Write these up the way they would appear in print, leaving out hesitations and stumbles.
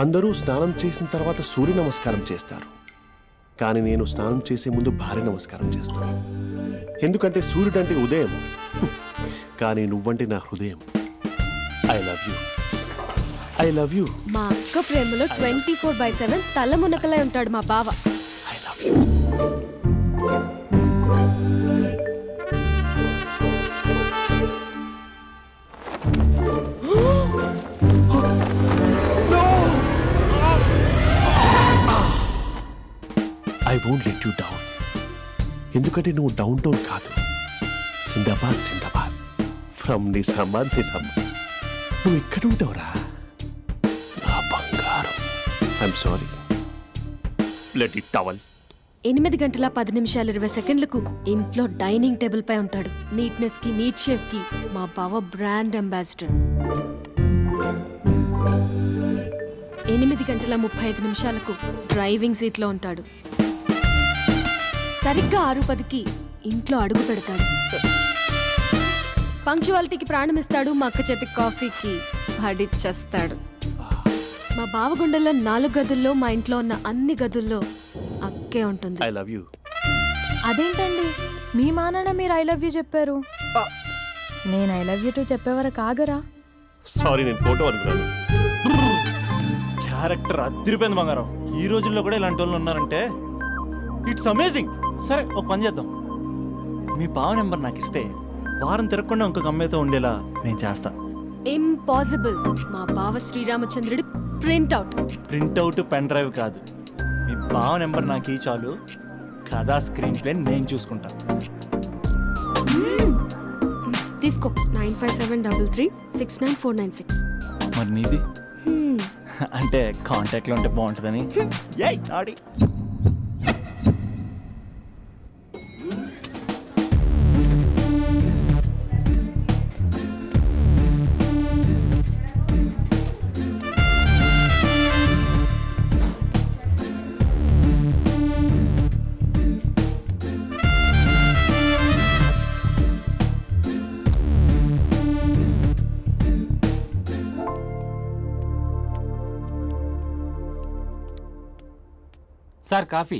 అందరూ స్నానం చేసిన తర్వాత సూర్య నమస్కారం చేస్తారు, కానీ నేను స్నానం చేసే ముందు భార్య నమస్కారం చేస్తాను. ఎందుకంటే సూర్యుడు అంటే ఉదయం, కానీ నువ్వంటే నా హృదయం. I love you, I love you. మా అక్క ప్రేమలో 24/7 తల మునకలై ఉంటాడు మా బావ. I love you. I won't let you down. ఎందుకంటే నువ్వు డౌన్ టౌన్ కాదు, జిందాబాద్ జిందాబాద్ ఫ్రమ్ నిజామాబాద్ నిజామాబాద్. నువ్వు ఇక్కడ ఉంటావురా నా బంగారం. I'm sorry, let it towel. 8 గంటల 10 నిమిషాలు 20 సెకండ్లకు ఇంట్లో డైనింగ్ టేబుల్ పై ఉంటాడు. నీట్నెస్ కి, నీట్ షేఫ్ కి మా బావ బ్రాండ్ అంబాసిడర్. 8 గంటల 35 నిమిషాలకు డ్రైవింగ్ సీట్ లో ఉంటాడు. సరిగ్గా 6:10కి ఇంట్లో అడుగు పెడతాడు. పంక్చువాలిటీకి ప్రాణమిస్తాడు. మా అక్క చేతి కాఫీకి పడిచ్చేస్తాడు. మా బావ గుండెల్లో 4 గదుల్లో, మా ఇంట్లో ఉన్న అన్ని గదుల్లో అక్కే ఉంటుంది. I love you. అదేంటండి మీ మానాన్న మీరు ఐ లవ్ యూ చెప్పారు, నేను ఐ లవ్ యూ టు చెప్పేవరకు ఆగరా? సారీ, నేను ఫోటో అనుకున్నాను. క్యారెక్టర్ అదిరిపోయింది బంగారం. ఈ రోజుల్లో కూడా ఇలాంటి వాళ్ళు ఉన్నారంటే ఇట్స్ అమేజింగ్. సరే ఒక పని చేద్దాం, మీ బావ నెంబర్ నాకు ఇస్తే వారం తిరగకుండా ఇంకొక అమ్మాయితో ఉండేలా నేను చేస్తా. ఇంపాసిబుల్. మా బావ శ్రీరామచంద్రుడి ప్రింట్అవుట్. ప్రింట్అవుట్ పెన్ డ్రైవ్ కాదు, మీ బావ నెంబర్ నాకు ఈ చాలు. కథా స్క్రీన్ ప్లే నేను చూసుకుంటా. తీసుకో. 9573369496. మరి నీది అంటే కాంటాక్ట్లో ఉంటే బాగుంటుందని. ఏయ్ ఆడి sir coffee.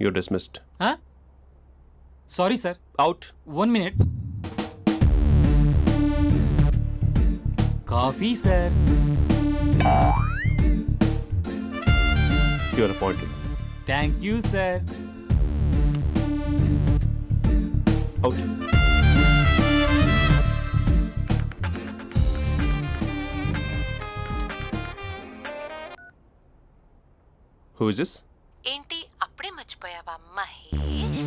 You dismissed. Sorry sir. Out. 1 minute. Coffee sir. You are appointed. Thank you sir. Out. Who is this? ఏంటి అప్పుడే మర్చిపోయావా మహేష్?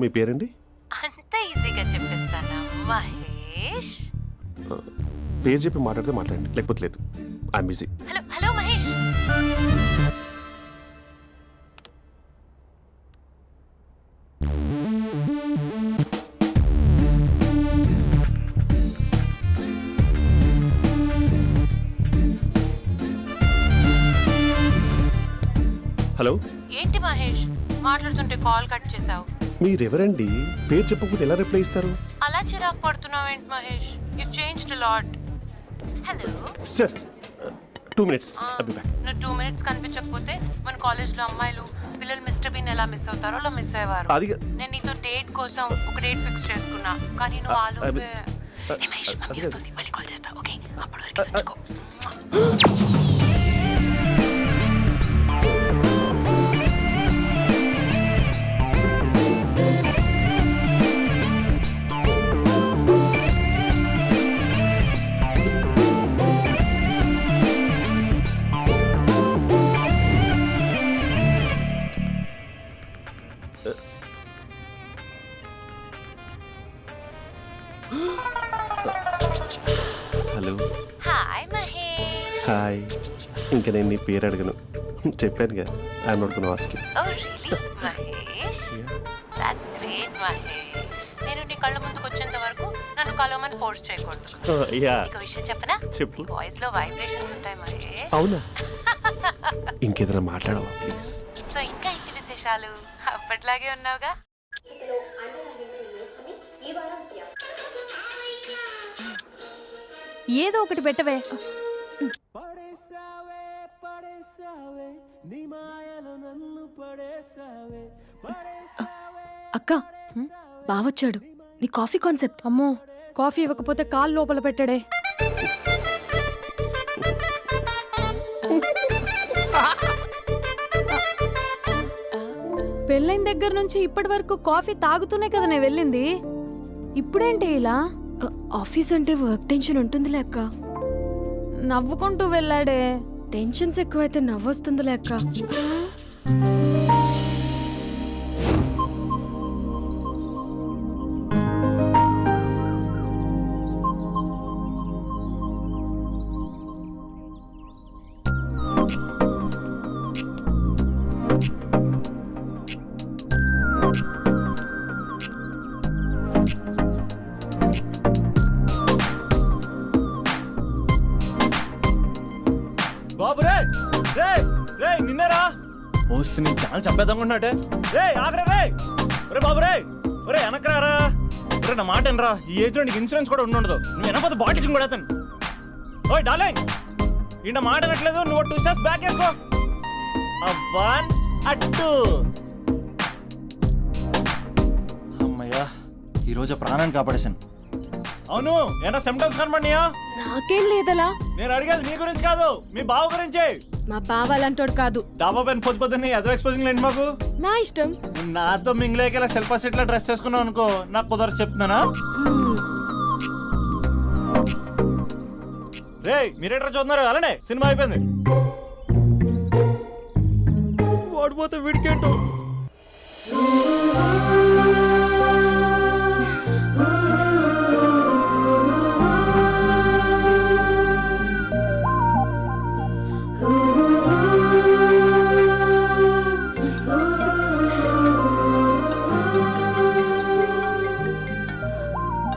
మీ పేరండి? అంత ఈజీగా చెప్పేస్తానా మహేష్? పేరు చెప్పి మాట్లాడితే మాట్లాడండి, లేకపోతే లేదు. I'm busy. Hello hello Mahesh. Hello. ఏంటి మహేష్ మాట్లాడుతుంటే కాల్ కట్ చేసావు? మీరెవరండి? పేరు చెప్పకపోతే ఎలా రిప్లై ఇస్తారు? అలా చిరాకు పడుతున్నావు ఏంటి Mahesh? You changed a lot. Hello sir, 2 minutes. I'll be back. నువ్వు 2 minutes కనిపించకపోతే మన కాలేజ్లో అమ్మాయిలు పిల్లలు మిస్టర్ బీన్ ఎలా మిస్ అవుతారో అలా మిస్ అయ్యేవారు. అది నేను నీతో డేట్ కోసం ఒక డేట్ ఫిక్స్ చేసుకున్నా, కానీ నువ్వు ఆలోపే. మహేష్ మమ్మీ వస్తుంది, మళ్ళీ కాల్ చేస్తా. ఓకే, అప్పటి వరకు ఉంచుకో. హలో. హాయ్ మహేష్. హాయ్. ఇంకా నేను నీ పేరు అడగను, చెప్పానుగా. I'm not gonna ask you. Oh really Mahesh? That's great Mahesh. నేను నీ కళ్ళ ముందుకు వచ్చేంత వరకు నన్ను కలవమని ఫోర్స్ చేయకూడదు. యా. ఒక విషయం చెప్పనా? చెప్పు. వాయిస్ లో వైబ్రేషన్స్ ఉంటాయి మహేష్. అవునా? ఇంకేదైనా మాట్లాడవా ప్లీజ్? సో ఇంకా ఇంటి విశేషాలు అప్పట్లాగే ఉన్నావుగా? ఏదో ఒకటి పెట్టవే. అక్క బావొచ్చాడు. నీ కాఫీ కాన్సెప్ట్. అమ్మో, కాఫీ ఇవ్వకపోతే కాలు లోపల పెట్టడే. పెళ్ళైన దగ్గర నుంచి ఇప్పటి వరకు కాఫీ తాగుతూనే కదా నేను వెళ్ళింది. ఇప్పుడేంటి ఇలా? ఆఫీస్ అంటే వర్క్ టెన్షన్ ఉంటుందిలే అక్క. నవ్వుకుంటూ వెళ్ళాడే. టెన్షన్స్ ఎక్కువైతే నవ్వొస్తుందిలే అక్క. బాబు రే రే రే నిన్నేరా ఓసి నీ చాలా చంపేద్దామనుకుంటున్నాటే. రే ఆగరా రే. ఒరే బాబు రే. ఒరే వెనకరారా. ఒరే నా మాట ఎనరా. ఈ ఏజ్లో నీకు ఇన్సూరెన్స్ కూడా ఉండదు. నువ్వు వెనకపోతే బాటిల్ కూడా అతను. ఓయ్ డార్లింగ్, ఈయన మాట అనట్లేదు. నువ్వు 2 స్టెప్స్ బ్యాక్ వేసుకో. వన్ అట్టు. అమ్మయ్యా, ఈరోజు ప్రాణాన్ని కాపాడేశాను. అవును, ఏమన్నా సిమ్టమ్స్ కనబడినాయా? నాకేం లేదలా. నేను అడిగేది నీ గురించి కాదు, మీ బావ గురించి. మా బావ అలాంటోడు కాదు. డాబా పైన పొద్దు పొద్దున్నే ఎదో ఎక్స్పోజింగ్ లేండి మాకు. నా ఇష్టం. నాతో మింగిలేక ఇలా శిల్పా సెట్ లా డ్రెస్ చేసుకున్నావు అనుకో, నాకు కుదరదు చెప్తున్నానా? రే మీరేట్రా చూస్తున్నారు? అలానే సినిమా అయిపోయింది. వాడిపోతే వీడికేంటో.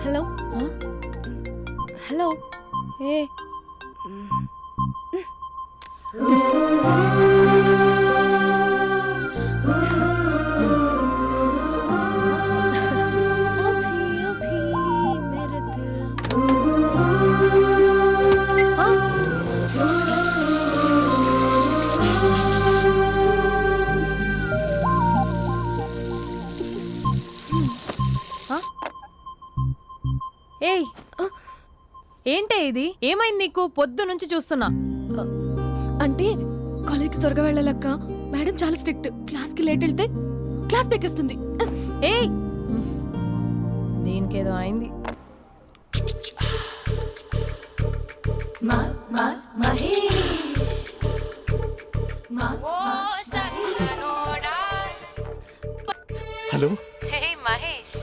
Hello hello. ఏ ఏయ్, ఏంటే ఇది? ఏమైంది నీకు? పొద్దు నుంచి చూస్తున్నా. అంటే కాలేజ్కి త్వరగా వెళ్ళాలక్క. మేడం చాలా స్ట్రిక్ట్. క్లాస్కి లేట్ వెళ్తే క్లాస్ పెక్కిస్తుంది. ఏయ్, దీనికేదో అయింది. Hello. Hey Mahesh,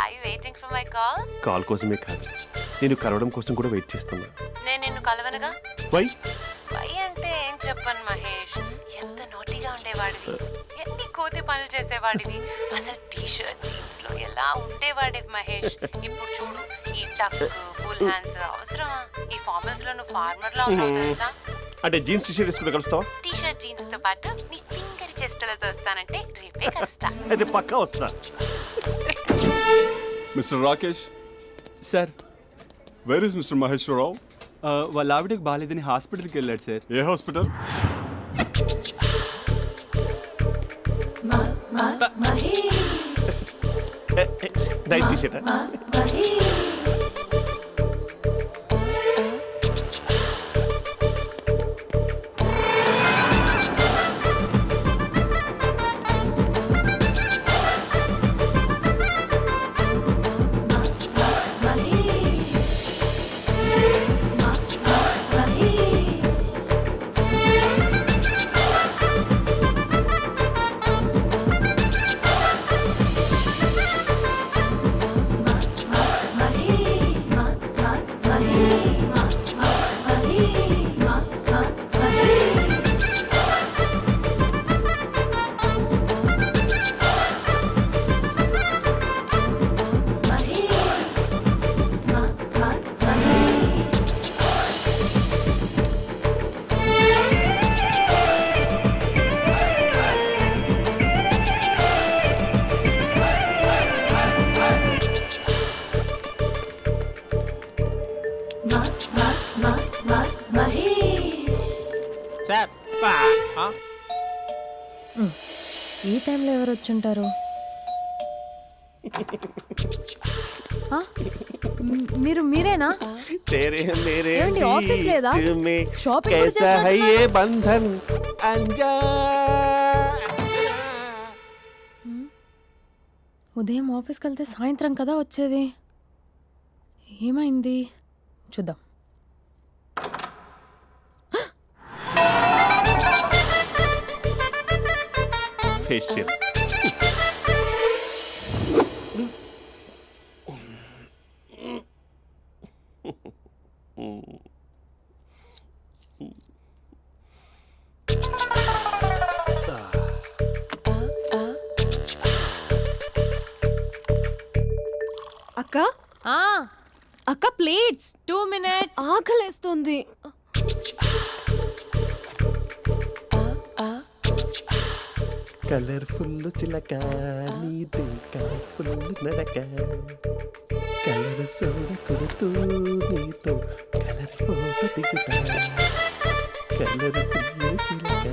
I waiting for my call. Call కోసమే కాదు, నేను కలవడం కోసం కూడా వెయిట్ చేస్తున్నా. నేను నిన్ను కలవనుగా. వై? వై అంటే ఏం చెప్పను మహేష్. ఎంత నోటిగా ఉండేవాడివి, ఎన్ని కోతి పనులు చేసేవాడివి. అసలు టీ షర్ట్ జీన్స్ లో ఎలా ఉండేవాడివి మహేష్. ఇప్పుడు చూడు, ఈ టక్ ఫుల్ హ్యాండ్స్ అవసరమా? ఈ ఫార్మల్స్ లో నువ్వు ఫార్మర్ లా ఉన్నావు తెలుసా. అంటే జీన్స్ టీ షర్ట్ వేసుకుంటే కలుస్తావా? టీ షర్ట్ జీన్స్ తో పాటు నీ ఫింగర్ చెస్టలతో వస్తానంటే రేపే కలుస్తా. అయితే పక్కా వస్తా. Mister Rakesh, sir, where is mister Maheshwara Rao? వాళ్ళ ఆవిడకి బాగాలేదని హాస్పిటల్కి వెళ్ళాడు సార్. ఏ hospital? Night T shirt. Sir ఈ టైంలో ఎవరు వచ్చుంటారు? ఆ? మీరేనా? तेरे मेरे ఏమండి, ఆఫీస్ లేదా? बीच में షాపింగ్ కూడా कैसा है చేసినట్టున్నారు? ये बंधन अंजा ఉదయం ఆఫీస్కి వెళ్తే సాయంత్రం కదా వచ్చేది. ఏమైంది చూద్దాం. फेशियल అక్క ఆ, అక్క ప్లేట్స్ 2 minutes. ఆకలేస్తుంది. కలర్ఫుల్ చిలక నీదే కలర్ఫుల్ నడక కలర్ సోడ కొడుతూ నీతో కలర్ ఫోటో దిగుతా కలర్ఫుల్ చిలక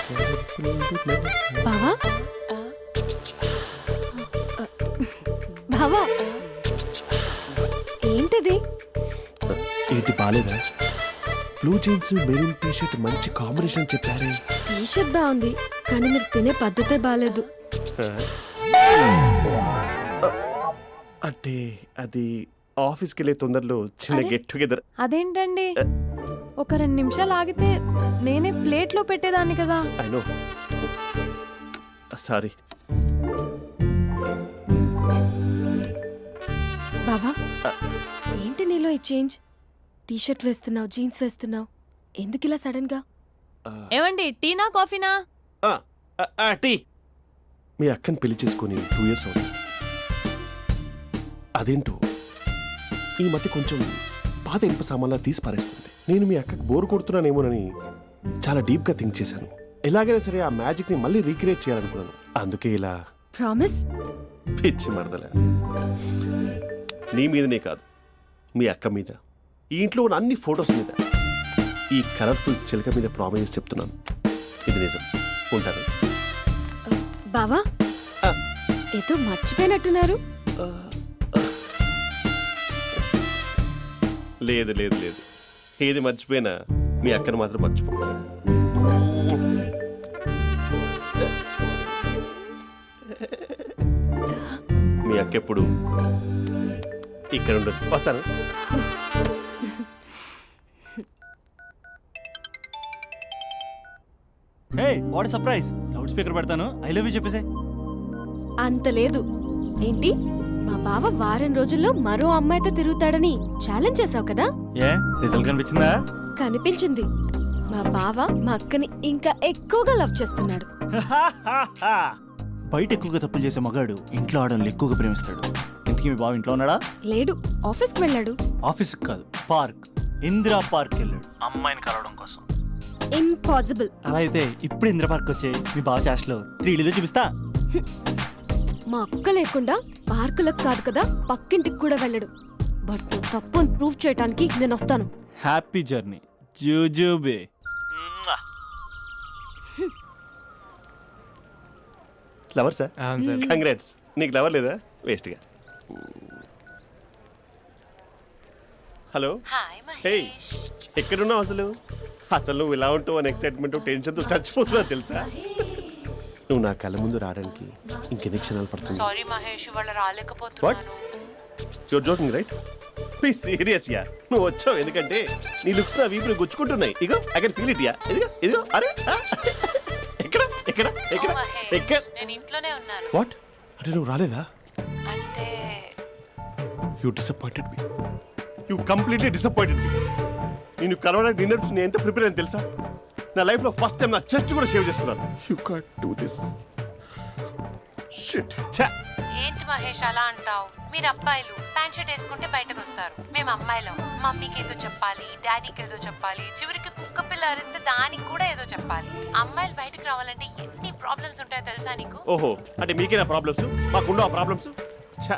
కలర్ఫుల్ నడక. బావా బావా ఏంటిది? ఏంటి బాలేదా? Blue jeans maroon T shirt మంచి కాంబినేషన్ చెప్పారే. టీ షర్ట్ బాగుంది కానీ మీరు తినే పద్ధతే బాగాలేదు. అంటే అది ఆఫీస్కి వెళ్ళే తొందరలో చిన్న అరే. Get together. అదేంటండి, ఒక 2 నిమిషాలు ఆగితే నేనే ప్లేట్లో పెట్టేదాన్ని కదా. I know, sorry. బావా ఏంటి నీలో ఈ చేంజ్? టీ షర్ట్ వేస్తున్నావు, జీన్స్ వేస్తున్నావు, ఎందుకు ఇలా సడన్ గా? ఏమండి, టీనా కాఫీనా? టీ. మీ అక్కని పెళ్లి చేసుకొని 2 years అవుతుంది. అదేంటో ఈ మధ్య కొంచెం పాత ఇనుప సామాన్లా తీసి పారేస్తుంది. నేను మీ అక్కకి బోరు కొడుతున్నానేమోనని చాలా డీప్గా థింక్ చేశాను. ఎలాగైనా సరే ఆ మ్యాజిక్ని మళ్ళీ రీక్రియేట్ చేయాలనుకున్నాను. అందుకే ఇలా. ప్రామిస్? పిచ్చి మరదల, నీ మీదనే కాదు, మీ అక్క మీద, ఈ ఇంట్లో ఉన్న అన్ని ఫొటోస్ మీద, ఈ కలర్ఫుల్ చిలక మీద ప్రామిస్ చెప్తున్నాను. ఇది నిజం. ఉంటాను. బావా ఆ. ఏదో మర్చిపోయినట్టున్నారు. లేదు లేదు లేదు, ఏది మర్చిపోయినా మీ అక్కను మాత్రం మర్చిపో. మీ అక్క ఎప్పుడు ఇక్కడ ఉండదు. వస్తాను. Hey what surprise. Loud speaker పెడతాను, ఐ లవ్ యూ చెప్పేసే. అంత లేదు. ఏంటి, మా బావ వారం రోజుల్లో మరో అమ్మాయితో తిరుగుతాడని ఛాలెంజ్ చేసావు కదా? ఏ రిజల్ట్ కనిపించిందా? కనిపించింది. మా బావ మా అక్కని ఇంకా ఎక్కువగా లవ్ చేస్తున్నాడు. బయట ఎక్కువగా తప్పులు చేసే మగాడు ఇంట్లో ఆడవాళ్ళు ఎక్కువగా ప్రేమిస్తాడు. ఇంతకీ మీ బావ ఇంట్లో ఉన్నాడా? లేడు, ఆఫీస్కి వెళ్ళాడు. ఆఫీస్కి కాదు, పార్క్, ఇందిరా పార్క్ వెళ్ళాడు అమ్మాయిని కలవడం కోసం. ఇంపాసిబుల్. అలా అయితే ఇప్పుడు ఇందిరా పార్క్ వచ్చే మీ బావ చాష్లో 3Dలో చూపిస్తా. మా అక్క లేకుండా పార్కులకు కాదు కదా పక్కింటికి కూడా వెళ్ళడు. బట్ నువ్వు తప్పు అని ప్రూవ్ చేయడానికి నేను వస్తాను. హ్యాపీ జర్నీ జూజూబే. Lover sir, congrats. నీకు లవర్ లేదా? వేస్ట్గా. హలో. Hi hey, Mahesh. ఎక్కడున్నావు అసలు? అసలు నువ్వు ఇలా ఉంటావు అని ఎక్సైట్మెంట్ టెన్షన్తో చచ్చిపోతున్నావు తెలుసా? నువ్వు నా కళ్ళ ముందు రావడానికి ఇంకెన్ని క్షణాలు పడుతుంది? సారీ మహేష్, ఇవాళ రాలేకపోతున్నాను. Your joking right? Please serious yeah. నువ్వు వచ్చావు ఎందుకంటే నీ లుక్స్ నా వీపులు గుచ్చుకుంటున్నాయి. ఇగో I can feel it yeah. ఇదిగో ఇదిగో. అరే ఎక్కడ ఎక్కడ ఎక్కడ ఓ మహేష్, ఎక్కడ? నేను ఇంట్లోనే ఉన్నాను. వాట్ అంటే నువ్వు రాలేదా? అంటే you disappointed me. You completely disappointed me. నేను కలవడానికి డిన్నర్స్ నేను ఎంత ప్రిపేర్ అని తెలుసా? నా లైఫ్లో ఫస్ట్ టైం నా చెస్ట్ కూడా సేవ్ చేసుకున్నాను. You can't do this. Shit. ఛా. ఏంటి మహేష్ అలా అంటావు? మీరు అబ్బాయిలు ప్యాంట్ షర్ట్ వేసుకుంటే బయటకు వస్తారు. మేము అమ్మాయిలం మమ్మీకి ఏదో చెప్పాలి, డాడీకి ఏదో చెప్పాలి, చివరికి కుక్క పిల్ల అరిస్తే దానికి కూడా ఏదో చెప్పాలి. అమ్మాయిలు బయటకు రావాలంటే ఎన్ని ప్రాబ్లమ్స్ ఉంటాయో తెలుసా నీకు? ఓహో, అంటే మీకేనా ప్రాబ్లమ్స్? మాకుండా ఆ ప్రాబ్లమ్స్? ఛా.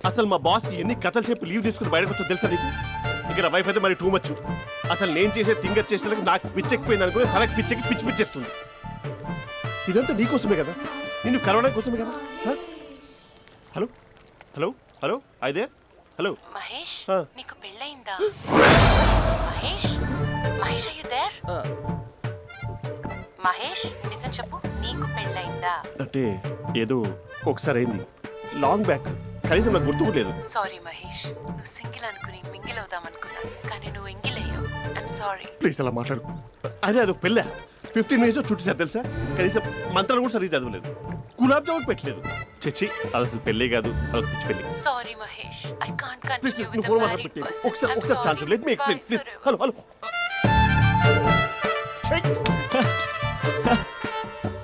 అసలు మా బాస్కి ఎన్ని కథలు చెప్పి లీవ్ తీసుకుని బయటకు వచ్చా తెలుసా నీకు? ఇక్కడ వైఫ్ అయితే మరి టూ మచ్. అసలు నేను చేసే థింగర్ చేసేందుకు నాకు పిచ్చెక్కిపోయింది అనుకుని తనకు పిచ్చెక్కి పిచ్చి పిచ్చేస్తుంది. ఇదంతా నీకోసమే కదా, నిన్ను కరోనా కోసమే కదా. హ? హలో హలో హలో అయితే హలో. మహేష్ ఆ. నీకు పెళ్ళయిందా? Mahesh Mahesh are you there? మహేష్ నిజం చెప్పు, నీకు పెళ్ళయిందా? అంటే ఏదో ఒకసారి అయింది, లాంగ్ బ్యాక్, కనీసం నాకు గుర్తు కూడా లేదు. సారీ మహేష్, నువ్వు సింగిల్ అనుకుని మింగిల్ అవుదాం అనుకున్నా, కానీ నువ్వు ఎంగిల్ అయ్యావు. I'm sorry. ప్లీజ్ అలా మాట్లాడు. అదే అదొక పెళ్ళ 15 మినిట్స్ చుట్టూ సార్ తెలుసా, కనీసం మంత్రాలు కూడా సరిగ్గా చదవలేదు, గులాబ్ జామున్ పెట్టలేదు. చచ్చి అది అసలు పెళ్ళే కాదు, అదొక పిచ్చి పెళ్ళి. Sorry Mahesh, I can't please continue నువ్వు విత్ ఫోన్ ద మాట్లాడి మ్యారీడ్ పెట్టి పర్సన్. ఒకసారి ఒకసారి chance let me explain please. Hello hello.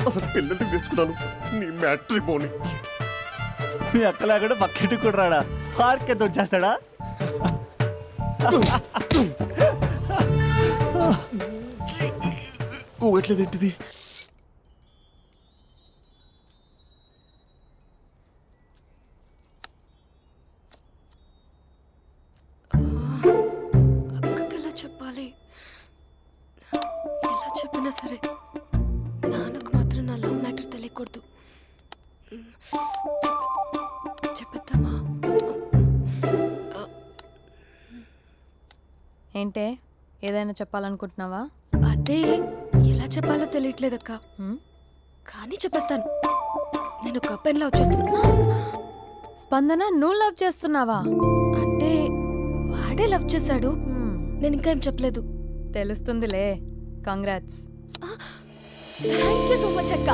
అసలు పెళ్ళంటే తీసుకున్నాను నీ మ్యాట్రీ బోని. మీ అక్కలాగడ పక్కింటి కూడా రాడా, పార్క్ ఎంత వచ్చేస్తాడా? ఊగట్లేదేంటిది? అక్కకి ఎలా చెప్పాలి? ఎలా చెప్పినా సరే నాన్నకు మాత్రం నా లవ్ మ్యాటర్ తెలియకూడదు. చెప్పేద్దామా? ఏంటే ఏదైనా చెప్పాలనుకుంటున్నావా? అదే ఎలా చెప్పాలో తెలియట్లేదక్క, హ్మ్? కానీ చెప్పేస్తాను. నేను ఒక అబ్బాయిలా వచ్చేస్తున్నా. స్పందన నువ్వు లవ్ చేస్తున్నావా? అంటే వాడే లవ్ చేశాడు, హ్మ్, నేను ఇంకా ఏం చెప్పలేదు. తెలుస్తుందిలే. Congrats. Thank you so much అక్క.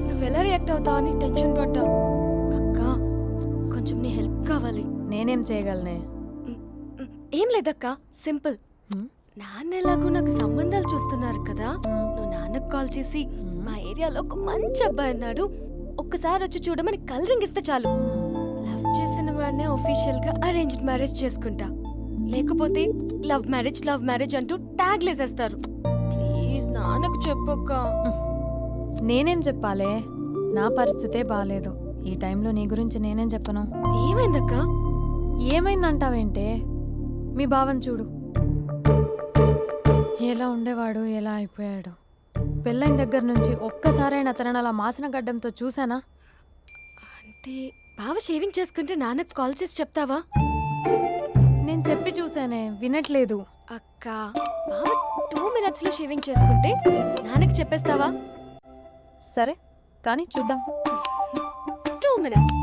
నువ్వు ఎలా రియాక్ట్ అవుతావు అని టెన్షన్ పడ్డా. అక్క కొంచెం నీ హెల్ప్ కావాలి. నేనేం చేయగలనే? ఏం లేదక్క, సింపుల్. హ్మ్? నాన్న ఎలాగో నాకు సంబంధాలు చూస్తున్నారు కదా, నువ్వు నాన్నకు కాల్ చేసి మా ఏరియాలో ఒక మంచి అబ్బాయి అన్నాడు, ఒక్కసారి వచ్చి చూడమని కలరింగ్ ఇస్తే చాలు. లవ్ చేసిన వాడినే ఒఫీషియల్ గా అరేంజ్డ్ మ్యారేజ్ చేసుకుంటా. లేకపోతే లవ్ మ్యారేజ్ అంటూ ట్యాగ్ లేసేస్తారు. ప్లీజ్ నాన్నకు చెప్పక్క. నేనేం చెప్పాలే? నా పరిస్థితే బాగాలేదు. ఈ టైంలో నీ గురించి నేనేం చెప్పను? ఏమైందక్క? ఏమైందంటావేంటే? మీ భావం చూడు, ఎలా ఉండేవాడు, ఎలా అయిపోయాడు. పెళ్ళైన దగ్గర నుంచి ఒక్కసారైనా తనని అలా మాసిన గడ్డంతో చూసానా? అంటే బావ షేవింగ్ చేసుకుంటే నాన్నకు కాల్ చేసి చెప్తావా? నేను చెప్పి చూసానే, వినట్లేదు. అక్క బావ 2 minutes లో షేవింగ్ చేసుకుంటే నాన్నకి చెప్పేస్తావా? సరే కానీ చూద్దాం. 2 minutes.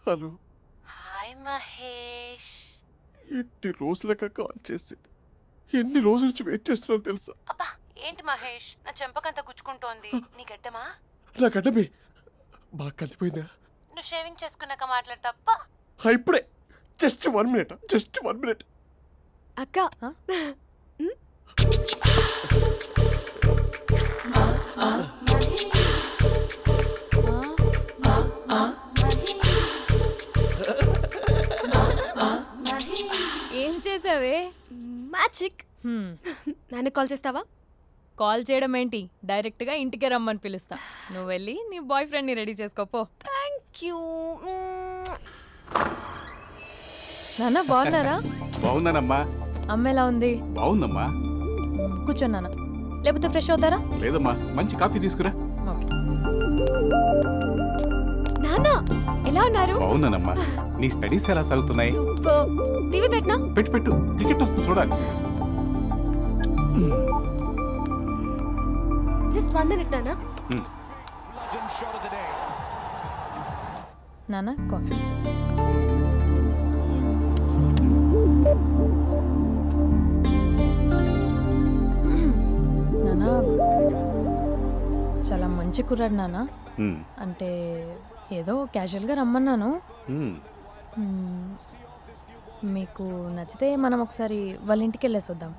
హలో. హాయ్ మహేష్. ఎన్ని రోజులక కాల్ చేసేది, ఎన్ని రోజుల నుంచి వెయిట్ చేస్తున్నాను తెలుసా? అబ్బా ఏంటి మహేష్, నా చెంపకంత గుచ్చుకుంటోంది. నీ గడ్డమా? నా గడ్డమే బాగా కలిపోయిందా? నువ్వు షేవింగ్ చేసుకున్నాక మాట్లాడు తప్ప. ఇప్పుడే జస్ట్ 1 minute. అక్క ఏం చేసావే? మ్యాజిక్. నాన్న కాల్ చేస్తావా? కాల్ చేయడం ఏంటి, డైరెక్ట్గా ఇంటికే రమ్మని పిలుస్తా. నువ్వు వెళ్ళి నీ బాయ్ ఫ్రెండ్ని రెడీ చేసుకోపో. Thank you. నాన్న బాగున్నారా? బాగున్నానమ్మా. అమ్మ ఎలా ఉంది? బాగుందమ్మా. కూర్చోన్నానా, లేకపోతే ఫ్రెష్ అవుతారా? లేదమ్మా, మంచి కాఫీ తీసుకురా. ఓకే. నాన్న ఎలా ఉన్నారు? బాగున్నానమ్మా. నీ స్టడీస్ ఎలా సాగుతున్నాయి? సూపర్. టీవీ పెట్టనా? పెట్టు క్రికెట్ వస్తుంది చూడాలి. జస్ట్ 1 minute నాన్న. నాన్న కాఫీ. నాన్న చాలా మంచి కుర్రాడు నాన్న. అంటే ఏదో క్యాజువల్గా రమ్మన్నాను. మ్మ్. మీకు నచ్చితే మనం ఒకసారి వాళ్ళ ఇంటికి వెళ్ళేసి వద్దాం.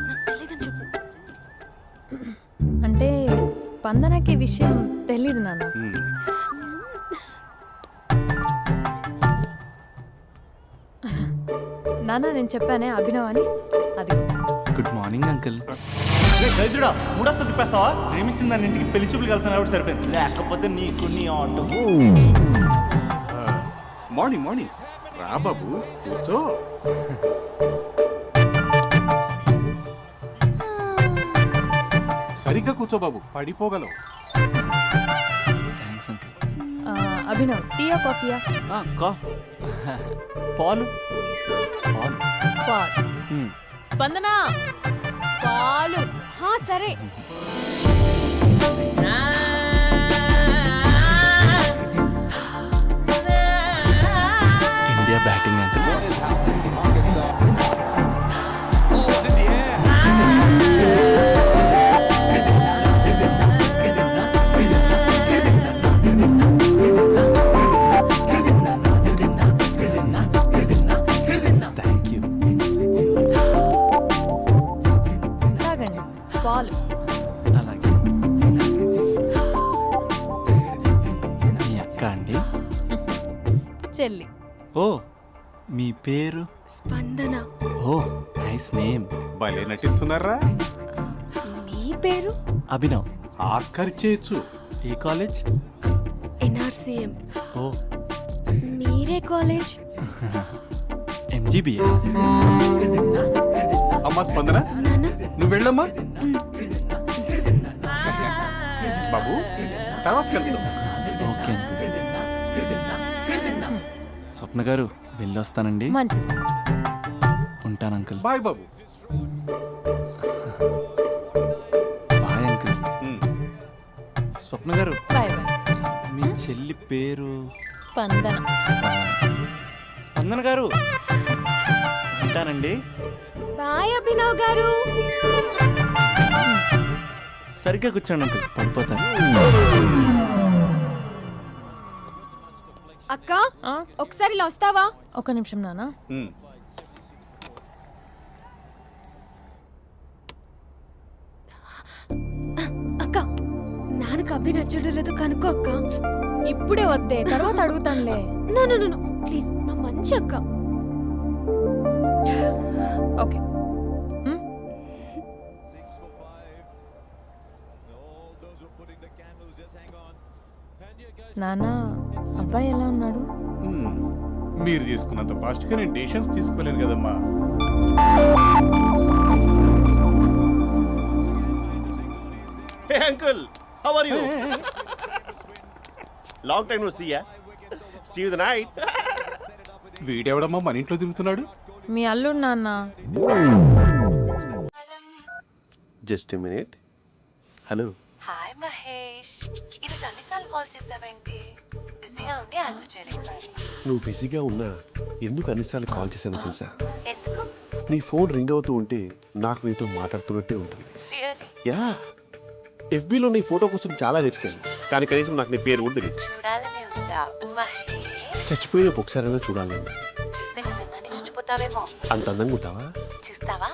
నాకు తెలీదని చెప్పు. అంటే స్పందనకి విషయం తెలీదు నాన్న. నాన్న నేను చెప్పానే అభినవ్ అని, అది. Good morning uncle. దరిద్రుడా మూడొస్తా తిప్పేస్తావా? ప్రేమించిన దాని ఇంటికి పెళ్లి చూపులు వెళ్తాను కాబట్టి సరిపోయింది, లేకపోతే నీకు నీ ఆటో. మార్నింగ్ మార్నింగ్ రా బాబు కూర్చో. సరిగ్గా కూర్చో బాబు, పడిపోగలవు. Thanks uncle. అభినవ్ టీయా కాఫీయా? పాలు పాల్. స్పందన పాలు. హా సరే. India batting uncle. Thank you. తాగండి పాలు. అలాగే. మీ అక్క అండి? చెల్లి. ఓ, మీ పేరు? స్పందన. ఓ, నైస్ నేమ్. భలే నటిస్తున్నారా? మీ పేరు? అభినవ్. ఆస్కర్ చేయొచ్చు. ఏ కాలేజ్? ఎన్ఆర్సీఎం. ఓ, మీరే కాలేజ్? ఎంజీబీఏ. అమ్మా స్పందన, నాన్న. నువ్వు వెళ్ళమ్మా. బాబు తర్వాత వెళ్తాం. Okay uncle. స్వప్న గారు వెళ్ళొస్తానండి. మంచిది. ఉంటాను అంకుల్. బాయ్ బాబు. Bye uncle. ఉమ్. Swapna garu, bye bye. మీ చెల్లి పేరు? స్పందన. స్పందన గారు ఉంటానండి. బాయ్ అభినవ్ గారు. సరిగ్గా కూర్చోండి అంకుల్, పడిపోతారు. అక్క ఆ? ఒకసారి ఇలా వస్తావా? ఒక్క నిమిషం నాన్న. ఉమ్. అక్క నాన్నకు అభి నచ్చడం లేదో కనుక్కో అక్క. ఇప్పుడే వద్దే, తర్వాత అడుగుతానులే. నో నో నో ప్లీజ్, నా మంచి అక్క. ఓకే. నాన్న, అబ్బాయి ఎలా ఉన్నాడు? ఉమ్. మీరు తీసుకున్నంత ఫాస్ట్గా నేను డెసిషన్స్ తీసుకోలేను కదమ్మా. Hey uncle, how are you? Long time no see ya. See you the night. వీడెవడమ్మా మన ఇంట్లో తిరుగుతున్నాడు? మీ అల్లుడు నాన్న. Just a minute. Hello. Hi Mahesh, ఈరోజు అన్నిసార్లు కాల్ చేసావేంటి? బిజీగా ఉండి ఆన్సర్ చేయలేకపోయాను. నువ్వు బిజీగా ఉన్నా ఎందుకు అన్నిసార్లు కాల్ చేశానో తెలుసా? ఎందుకు? నీ ఫోన్ రింగ్ అవుతూ ఉంటే నాకు నీతో మాట్లాడుతున్నట్టే ఉంటుంది. రియల్లీ? యా, ఎఫ్బీలో నీ ఫోటో కోసం చాలా వెతికాను, కానీ కనీసం నాకు నీ పేరు కూడా తెలియదు. చూడాలని ఉందా మహేష్? చచ్చిపోయిన ఒకసారైనా చూడాలని. చూస్తే నిజంగానే చచ్చిపోతావేమో. అంత అందంగా ఉంటావా? చూస్తావా?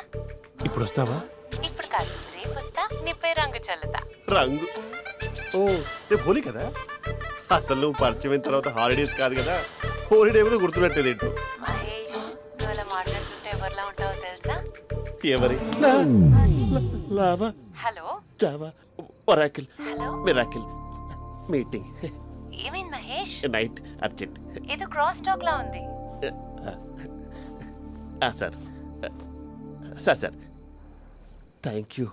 ఇప్పుడు వస్తావా? ఇప్పుడు కాదు, రేపు వస్తా, నీపై రంగు చల్లుతా. రంగు? ఓ, రేపు హోలీ కదా. అసలు నువ్వు పరిచయం అయిన తర్వాత హాలిడేస్ కాదు కదా, హోలిడే కూడా గుర్తుపెట్టేది ఏంటో. మహేష్, నువ్వు అలా మాట్లాడుతుంటే ఎవరిలా ఉంటావో తెలుసా? ఎవరి? Lava, hello java, oracle, hello, miracle, meeting, ఏమైంది మహేష్? Night, urgent. ఏదో క్రాస్ టాక్ లా ఉంది. Sir sir sir thank you.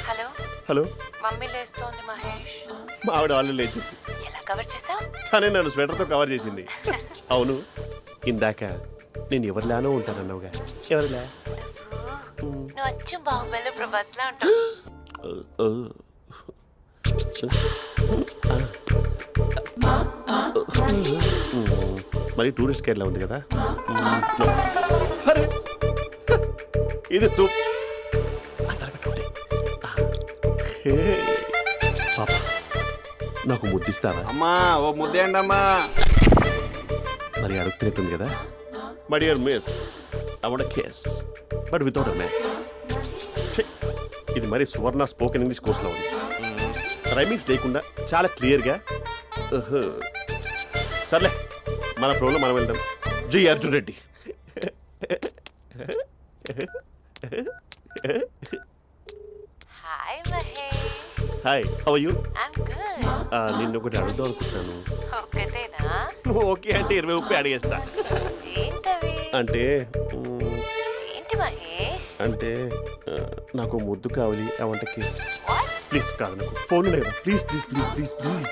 Hello, hello, mummy లేస్తోంది మహేష్. మా ఆవిడ వాళ్ళు లేచి ఎలా కవర్ చేసావు? తనే నన్ను స్వెటర్తో కవర్ చేసింది. అవును, ఇందాక నేను ఎవరిలానో ఉంటానన్నావుగా, ఎవరిలా? నువ్వు అచ్చం బాహుబలి ప్రభాస్ లా ఉంటావు. మరి టూరిస్ట్ గైడ్లా ఉంది కదా. అరే, ఇది సూప్. పాప, నాకు ముద్దిస్తావా? అమ్మా ఓ ముద్దేయండి అమ్మా. మరి అడుగుతున్నట్టుంది కదా. My dear miss, I want kiss but without a mess. ఇది మరి సువర్ణ స్పోకెన్ ఇంగ్లీష్ కోర్సులో ఉంది. రైమింగ్స్ లేకుండా చాలా క్లియర్గా. సర్లే, మన ఫ్లోలో మనం వెళ్దాం. జై Arjun Reddy. Hi Mahesh. Hi, how are you? I'm good. నిన్ను ఒకటి అడుగుదాం అనుకుంటున్నాను. ఒక్కటేనా? నువ్వు ఓకే అంటే 20 అడిగేస్తా. ఏంటవి? అంటే ఏంటి మహేష్? అంటే నాకు ముద్దు కావాలి. అవంటకి వాట్? ప్లీజ్ కాదు, నాకు ఫోన్ లేదా, please please please please please.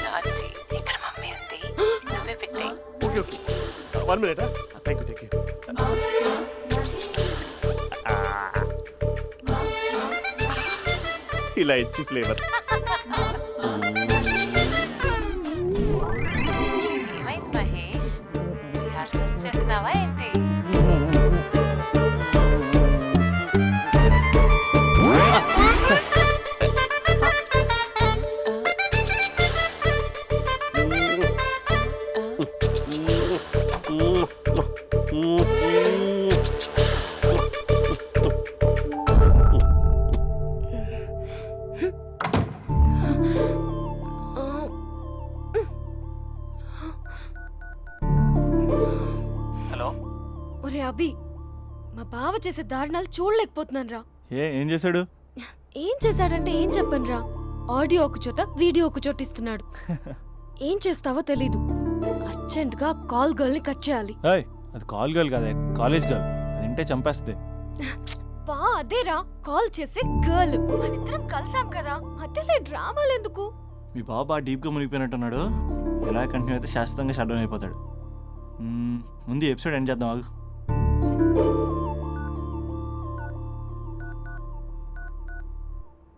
నాటి ఇక్కడ మమ్మీ ఉంది, నువ్వే పెట్టే. Okay okay, 1 minute. Thank you. ఇలా ఇచ్చి ఫ్లేవర్. ఏమైంది మహేష్? రిహార్సల్స్ చేస్తున్నావా ఏంటి? హలో. ఒరే అభి, మా బావ చేసే దారుణాలు చూడలేకపోతున్నాను రా. ఏం చేశాడు? ఏం చేశాడంటే ఏం చెప్పను రా. ఆడియో ఒక చోట, వీడియో ఒక చోట ఇస్తున్నాడు. ఏం చేస్తావో తెలీదు. అర్జెంట్ గా కాల్ గర్ల్ ని కట్ చేయాలి. ఏయ్, అది కాల్ గర్ల్ కాదే, కాలేజ్ గర్ల్. అది వింటే చంపేస్తుంది. బా అదేరా, కాల్ చేసే గర్ల్. మనిద్దరం కలిసాం కదా, మధ్యలో డ్రామాలు ఎందుకు? మీ బాబు బాగా డీప్గా మునిగిపోయినట్టున్నాడు. ఎలా కంటిన్యూ అయితే శాశ్వతంగా షట్ డౌన్ అయిపోతాడు. ముందు ఎపిసోడ్ ఎండ్ చేద్దాం ఆగు.